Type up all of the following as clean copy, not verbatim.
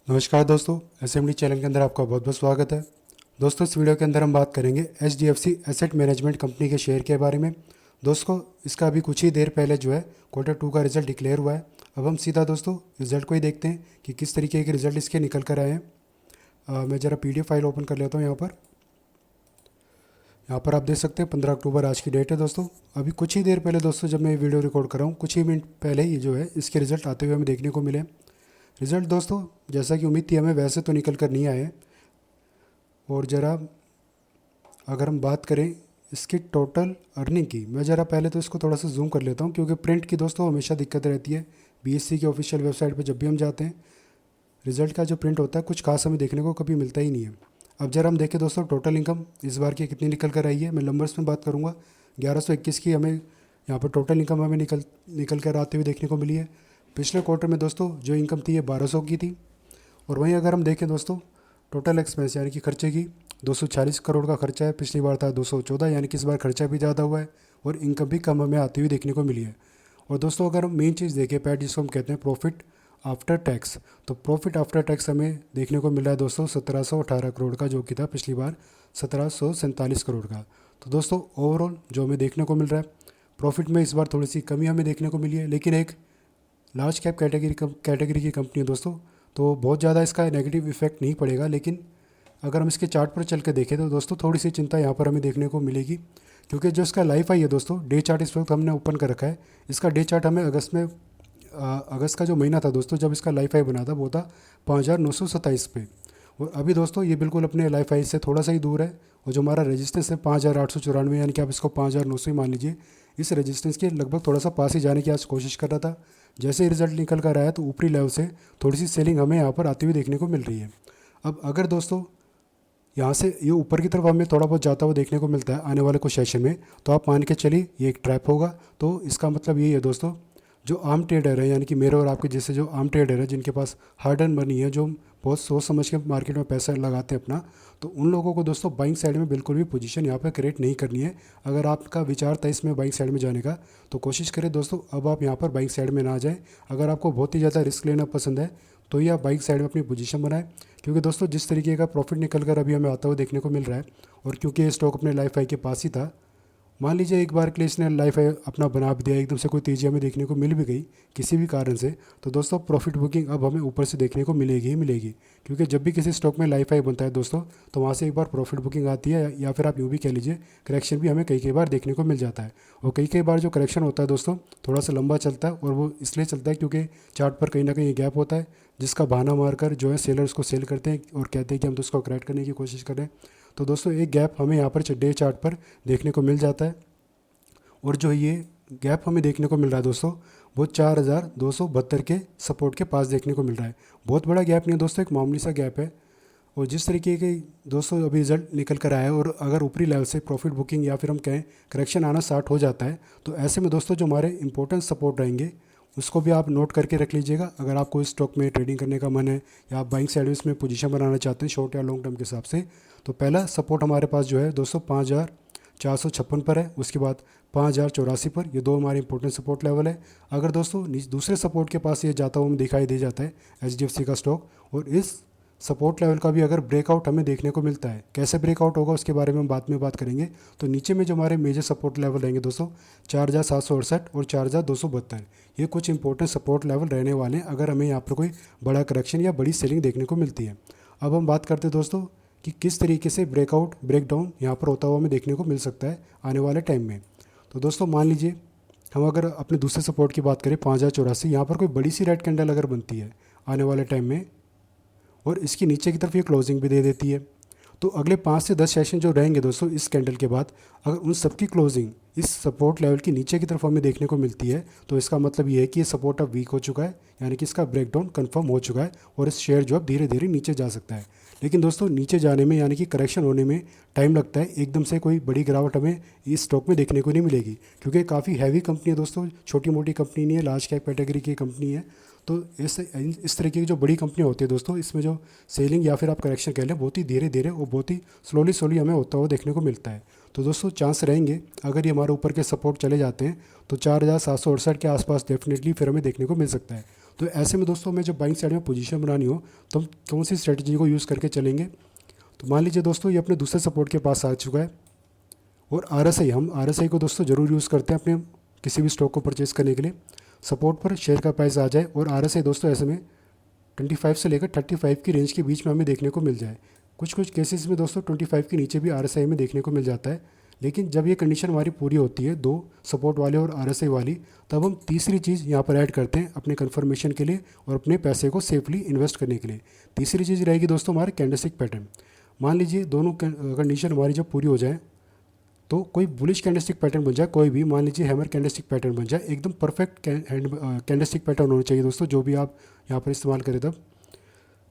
नमस्कार दोस्तों, SMD channel के अंदर आपका बहुत बहुत स्वागत है। दोस्तों, इस वीडियो के अंदर हम बात करेंगे एचडीएफसी एसेट मैनेजमेंट कंपनी के शेयर के बारे में। दोस्तों, इसका अभी कुछ ही देर पहले जो है Q2 का रिजल्ट डिक्लेयर हुआ है। अब हम सीधा दोस्तों रिजल्ट को ही देखते हैं कि किस तरीके के रिजल्ट इसके निकल कर आए हैं। मैं ज़रा PDF फाइल ओपन कर लेता हूँ। यहाँ पर आप देख सकते हैं 15 अक्टूबर आज की डेट है। दोस्तों, अभी कुछ ही देर पहले दोस्तों जब मैं ये वीडियो रिकॉर्ड कर रहा हूँ, कुछ ही मिनट पहले ही जो है इसके रिजल्ट आते हुए हमें देखने को मिले। रिज़ल्ट दोस्तों जैसा कि उम्मीद थी हमें वैसे तो निकल कर नहीं आए। और ज़रा अगर हम बात करें इसकी टोटल अर्निंग की, मैं ज़रा पहले तो इसको थोड़ा सा जूम कर लेता हूँ, क्योंकि प्रिंट की दोस्तों हमेशा दिक्कत रहती है। BSE की ऑफिशियल वेबसाइट पर जब भी हम जाते हैं, रिज़ल्ट का जो प्रिंट होता है कुछ खास हमें देखने को कभी मिलता ही नहीं है। अब ज़रा हम देखें दोस्तों टोटल इनकम इस बार की कितनी निकल कर आई है। मैं नंबर्स में बात करूँगा। 1121 की हमें यहाँ पर टोटल इनकम हमें निकल कर आते हुए देखने को मिली है। पिछले क्वार्टर में दोस्तों जो इनकम थी ये 1200 की थी। और वहीं अगर हम देखें दोस्तों टोटल एक्सपेंस यानी कि खर्चे की, 240 करोड़ का खर्चा है। पिछली बार था 214, यानी कि इस बार खर्चा भी ज़्यादा हुआ है और इनकम भी कम हमें आती हुई देखने को मिली है। और दोस्तों अगर हम मेन चीज़ देखें पैट, जिसको हम कहते हैं प्रॉफिट आफ्टर टैक्स, तो प्रॉफिट आफ्टर टैक्स हमें देखने को मिल रहा है दोस्तों 1718 करोड़ का, जो कि था पिछली बार 1747 करोड़ का। तो दोस्तों ओवरऑल जो हमें देखने को मिल रहा है प्रॉफिट में इस बार थोड़ी सी कमी हमें देखने को मिली है। लेकिन एक लार्ज कैप कैटेगरी की कंपनी है दोस्तों, तो बहुत ज़्यादा इसका नेगेटिव इफेक्ट नहीं पड़ेगा। लेकिन अगर हम इसके चार्ट पर चल के देखें तो दोस्तों थोड़ी सी चिंता यहाँ पर हमें देखने को मिलेगी, क्योंकि जो इसका लाइफ आई है दोस्तों, डे चार्ट इस वक्त हमने ओपन कर रखा है। इसका डे चार्ट हमें अगस्त का जो महीना था दोस्तों जब इसका लाइफ आई बना था वो था 5927 पे। और अभी दोस्तों ये बिल्कुल अपने लाइफ हाई से थोड़ा सा ही दूर है। और जो हमारा रेजिस्टेंस है 5894, यानी कि आप इसको 5900 ही मान लीजिए, इस रेजिस्टेंस के लगभग थोड़ा सा पास ही जाने की आज कोशिश कर रहा था। जैसे ही रिजल्ट निकल कर आया तो ऊपरी लेवल से थोड़ी सी सेलिंग हमें यहाँ पर आती हुई देखने को मिल रही है। अब अगर दोस्तों यहाँ से ये ऊपर की तरफ हमें थोड़ा बहुत जाता हुआ देखने को मिलता है आने वाले कुछ सेशन में, तो आप मान के चलिए ये एक ट्रैप होगा। तो इसका मतलब यही है दोस्तों, जो आम ट्रेडर है यानी कि मेरे और आपके जैसे जो आम ट्रेडर है जिनके पास हार्ड अर्न मनी है, जो बहुत सोच समझ के मार्केट में पैसा लगाते हैं अपना, तो उन लोगों को दोस्तों बाइंग साइड में बिल्कुल भी पोजीशन यहाँ पर क्रिएट नहीं करनी है। अगर आपका विचार था इसमें बाइंग साइड में जाने का, तो कोशिश करें दोस्तों अब आप यहाँ पर बाइंग साइड में ना जाएं। अगर आपको बहुत ही ज़्यादा रिस्क लेना पसंद है तो ये आप बाइंग साइड में अपनी पोजीशन बनाएं, क्योंकि दोस्तों जिस तरीके का प्रॉफिट निकल कर अभी हमें आता हुआ देखने को मिल रहा है, और क्योंकि ये स्टॉक अपने लाइफ हाई के पास ही था, मान लीजिए एक बार के लिए इसने लाइफ अपना बना भी दिया, एकदम से कोई तेज़ी हमें देखने को मिल भी गई किसी भी कारण से, तो दोस्तों प्रॉफिट बुकिंग अब हमें ऊपर से देखने को मिलेगी ही मिलेगी। क्योंकि जब भी किसी स्टॉक में लाइफ हाई बनता है दोस्तों, तो वहाँ से एक बार प्रॉफिट बुकिंग आती है, या फिर आप यूँ भी कह लीजिए करेक्शन भी हमें कई कई बार देखने को मिल जाता है। और कई कई बार जो करेक्शन होता है दोस्तों थोड़ा सा लंबा चलता है, और वो इसलिए चलता है क्योंकि चार्ट पर कहीं ना कहीं गैप होता है, जिसका बहाना मारकर जो है सेलर उसको सेल करते हैं और कहते हैं कि हम तो उसको करेक्ट करने की कोशिश कर रहे हैं। तो दोस्तों एक गैप हमें यहाँ पर डे चार्ट पर देखने को मिल जाता है। और जो ये गैप हमें देखने को मिल रहा है दोस्तों, वो 4272 के सपोर्ट के पास देखने को मिल रहा है। बहुत बड़ा गैप नहीं है दोस्तों, एक मामूली सा गैप है। और जिस तरीके के दोस्तों अभी रिजल्ट निकल कर आया है, और अगर ऊपरी लेवल से प्रॉफिट बुकिंग या फिर हम कहें करेक्शन आना स्टार्ट हो जाता है, तो ऐसे में दोस्तों जो हमारे इंपॉर्टेंट सपोर्ट रहेंगे उसको भी आप नोट करके रख लीजिएगा। अगर आपको इस स्टॉक में ट्रेडिंग करने का मन है, या आप बाइंग साइड में पोजीशन बनाना चाहते हैं शॉर्ट या लॉन्ग टर्म के हिसाब से, तो पहला सपोर्ट हमारे पास जो है दोस्तों 5456 पर है। उसके बाद 5084 पर, ये दो हमारे इंपॉर्टेंट सपोर्ट लेवल है। अगर दोस्तों दूसरे सपोर्ट के पास ये जाता हुआ हमें दिखाई दे जाता है HDFC का स्टॉक, और इस सपोर्ट लेवल का भी अगर ब्रेकआउट हमें देखने को मिलता है, कैसे ब्रेकआउट होगा उसके बारे में हम बाद में बात करेंगे। तो नीचे में जो हमारे मेजर सपोर्ट लेवल रहेंगे दोस्तों 4768 और 4272, ये कुछ इंपॉर्टेंट सपोर्ट लेवल रहने वाले हैं अगर हमें यहाँ पर कोई बड़ा करेक्शन या बड़ी सेलिंग देखने को मिलती है। अब हम बात करते हैं दोस्तों कि किस तरीके से ब्रेकआउट ब्रेकडाउन यहाँ पर होता हुआ हमें देखने को मिल सकता है आने वाले टाइम में। तो दोस्तों मान लीजिए हम अगर अपने दूसरे सपोर्ट की बात करें 5084, यहाँ पर कोई बड़ी सी रेड कैंडल अगर बनती है आने वाले टाइम में, और इसकी नीचे की तरफ ये क्लोजिंग भी दे देती है, तो अगले 5 से 10 सेशन जो रहेंगे दोस्तों इस कैंडल के बाद, अगर उन सबकी क्लोजिंग इस सपोर्ट लेवल की नीचे की तरफ हमें देखने को मिलती है, तो इसका मतलब ये है कि ये सपोर्ट अब वीक हो चुका है, यानी कि इसका ब्रेकडाउन कंफर्म हो चुका है, और इस शेयर जो अब धीरे धीरे नीचे जा सकता है। लेकिन दोस्तों नीचे जाने में यानी कि करेक्शन होने में टाइम लगता है, एकदम से कोई बड़ी गिरावट हमें इस स्टॉक में देखने को नहीं मिलेगी, क्योंकि काफ़ी हैवी कंपनी है दोस्तों, छोटी मोटी कंपनी नहीं है, लार्ज कैप कैटेगरी की कंपनी है। तो इस तरीके की जो बड़ी कंपनी होती है दोस्तों, इसमें जो सेलिंग या फिर आप करेक्शन कह लें बहुत ही धीरे धीरे और बहुत ही स्लोली हमें होता हुआ देखने को मिलता है। तो दोस्तों चांस रहेंगे अगर ये हमारे ऊपर के सपोर्ट चले जाते हैं तो 4768 के आसपास डेफिनेटली फिर हमें देखने को मिल सकता है। तो ऐसे में दोस्तों हमें जब बाइंग साइड में पोजीशन बनानी हो तो हम कौन सी स्ट्रेटजी को यूज़ करके चलेंगे। तो मान लीजिए दोस्तों ये अपने दूसरे सपोर्ट के पास आ चुका है और RSI, हम RSI को दोस्तों ज़रूर यूज़ करते हैं अपने किसी भी स्टॉक को परचेज़ करने के लिए। सपोर्ट पर शेयर का प्राइस आ जाए और RSI दोस्तों ऐसे में 25 से लेकर 35 की रेंज के बीच में हमें देखने को मिल जाए। कुछ कुछ केसेस में दोस्तों 25 के नीचे भी RSI में देखने को मिल जाता है। लेकिन जब ये कंडीशन हमारी पूरी होती है, दो सपोर्ट वाले और RSI वाली, तब हम तीसरी चीज़ यहाँ पर ऐड करते हैं अपने कंफर्मेशन के लिए और अपने पैसे को सेफली इन्वेस्ट करने के लिए। तीसरी चीज़ रहेगी दोस्तों हमारे कैंडलस्टिक पैटर्न। मान लीजिए दोनों कंडीशन हमारी जब पूरी हो जाए तो कोई बुलिश कैंडलस्टिक पैटर्न बन जाए, कोई भी मान लीजिए हैमर कैंडलस्टिक पैटर्न बन जाए, एकदम परफेक्ट कैंडलस्टिक पैटर्न होना चाहिए दोस्तों, जो भी आप यहाँ पर इस्तेमाल करें। तब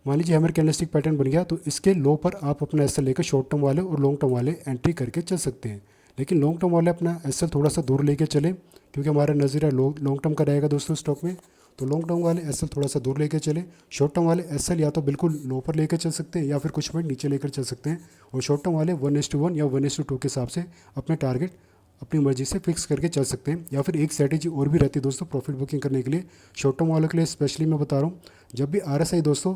मान लीजिए हैमर कैंडलस्टिक पैटर्न बन गया तो इसके लो पर आप अपना एसएल लेकर शॉर्ट टर्म वाले और लॉन्ग टर्म वाले एंट्री करके चल सकते हैं। लेकिन लॉन्ग टर्म वाले अपना एसएल थोड़ा सा दूर लेके चलें, क्योंकि हमारा नज़रिया लॉन्ग टर्म का रहेगा दोस्तों स्टॉक में। तो लॉन्ग टर्म वाले एसएल थोड़ा सा दूर लेके चले। शॉर्ट टर्म वाले एसएल या तो बिल्कुल लो पर लेकर चल सकते हैं या फिर कुछ पॉइंट नीचे लेकर चल सकते हैं। और शॉर्ट टर्म वाले 1:1 या 1:2 के हिसाब से अपने टारगेट अपनी मर्जी से फिक्स करके चल सकते हैं। या फिर एक स्ट्रैटेजी और भी रहती है दोस्तों प्रॉफिट बुकिंग करने के लिए, शॉर्ट टर्म वालों के लिए स्पेशली मैं बता रहा हूँ। जब भी RSI दोस्तों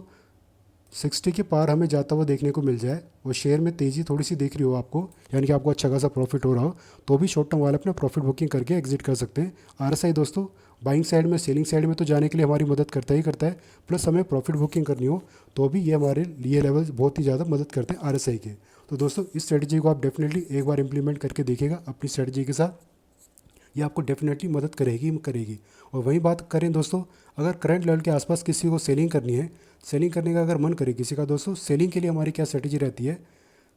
60 के पार हमें जाता हुआ देखने को मिल जाए और शेयर में तेज़ी थोड़ी सी दिख रही हो आपको, यानी कि आपको अच्छा खासा प्रॉफिट हो रहा हो, तो भी शॉर्ट टर्म वाले अपना प्रॉफिट बुकिंग करके एग्जिट कर सकते हैं। RSI दोस्तों बाइंग साइड में, सेलिंग साइड में तो जाने के लिए हमारी मदद करता ही करता है, प्लस हमें प्रॉफिट बुकिंग करनी हो तो भी ये हमारे लिए लेवल बहुत ही ज़्यादा मदद करते हैं RSI के। तो दोस्तों इस स्ट्रेटजी को आप डेफिनेटली एक बार इंप्लीमेंट करके देखिएगा अपनी स्ट्रेटजी के साथ, ये आपको डेफिनेटली मदद करेगी। और वहीं बात करें दोस्तों, अगर करंट लेवल के आसपास किसी को सेलिंग करनी है, सेलिंग करने का अगर मन करे किसी का दोस्तों, सेलिंग के लिए हमारी क्या स्ट्रेटजी रहती है।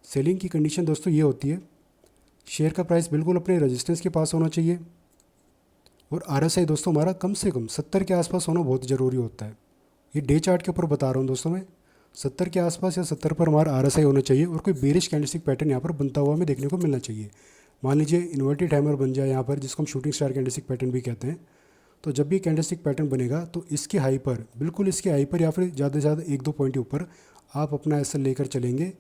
सेलिंग की कंडीशन दोस्तों ये होती है, शेयर का प्राइस बिल्कुल अपने रेजिस्टेंस के पास होना चाहिए और RSI दोस्तों हमारा कम से कम 70 के आसपास होना बहुत ज़रूरी होता है। ये डे चार्ट के ऊपर बता रहा हूँ दोस्तों मैं, 70 के आसपास या 70 पर हमारा RSI होना चाहिए और कोई बेरिश कैंडलस्टिक पैटर्न यहाँ पर बनता हुआ हमें देखने को मिलना चाहिए। मान लीजिए इन्वर्टेड हैमर बन जाए यहाँ पर, जिसको हम शूटिंग स्टार कैंडलस्टिक पैटर्न भी कहते हैं। तो जब भी कैंडलस्टिक पैटर्न बनेगा तो इसके हाई पर, बिल्कुल इसके हाई पर या फिर ज़्यादा से ज़्यादा 1-2 पॉइंट के ऊपर आप अपना एसएल लेकर चलेंगे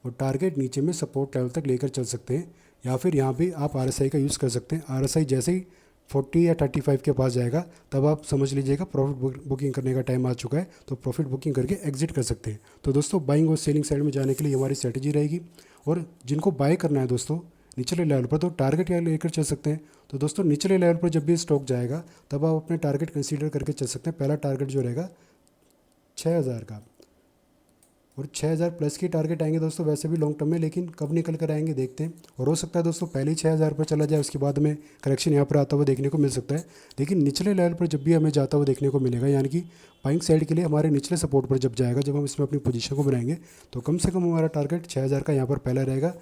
और टारगेट नीचे में सपोर्ट लेवल तक लेकर चल सकते हैं। या फिर यहाँ पे आप RSI का यूज़ कर सकते हैं। RSI जैसे ही 40 या 35 के पास जाएगा तब आप समझ लीजिएगा प्रॉफिट बुकिंग करने का टाइम आ चुका है, तो प्रॉफिट बुकिंग करके एग्जिट कर सकते हैं। तो दोस्तों बाइंग और सेलिंग साइड में जाने के लिए हमारी स्ट्रेटजी रहेगी। और जिनको बाय करना है दोस्तों निचले लेवल पर, तो टारगेट या लेकर चल सकते हैं। तो दोस्तों निचले लेवल पर जब भी स्टॉक जाएगा तब आप अपने टारगेट कंसीडर करके चल सकते हैं। पहला टारगेट जो रहेगा 6000 का, और 6000 प्लस के टारगेट आएंगे दोस्तों वैसे भी लॉन्ग टर्म में, लेकिन कब निकल कर आएंगे देखते हैं। और हो सकता है दोस्तों पहले ही 6000 पर चला जाए, उसके बाद में करेक्शन यहाँ पर आता हुआ देखने को मिल सकता है। लेकिन निचले लेवल पर जब भी हमें जाता हुआ देखने को मिलेगा, यानी कि बाइंग साइड के लिए हमारे निचले सपोर्ट पर जब जाएगा, जब हम इसमें अपनी पोजीशन को बनाएंगे, तो कम से कम हमारा टारगेट 6000 का यहाँ पर पहला रहेगा।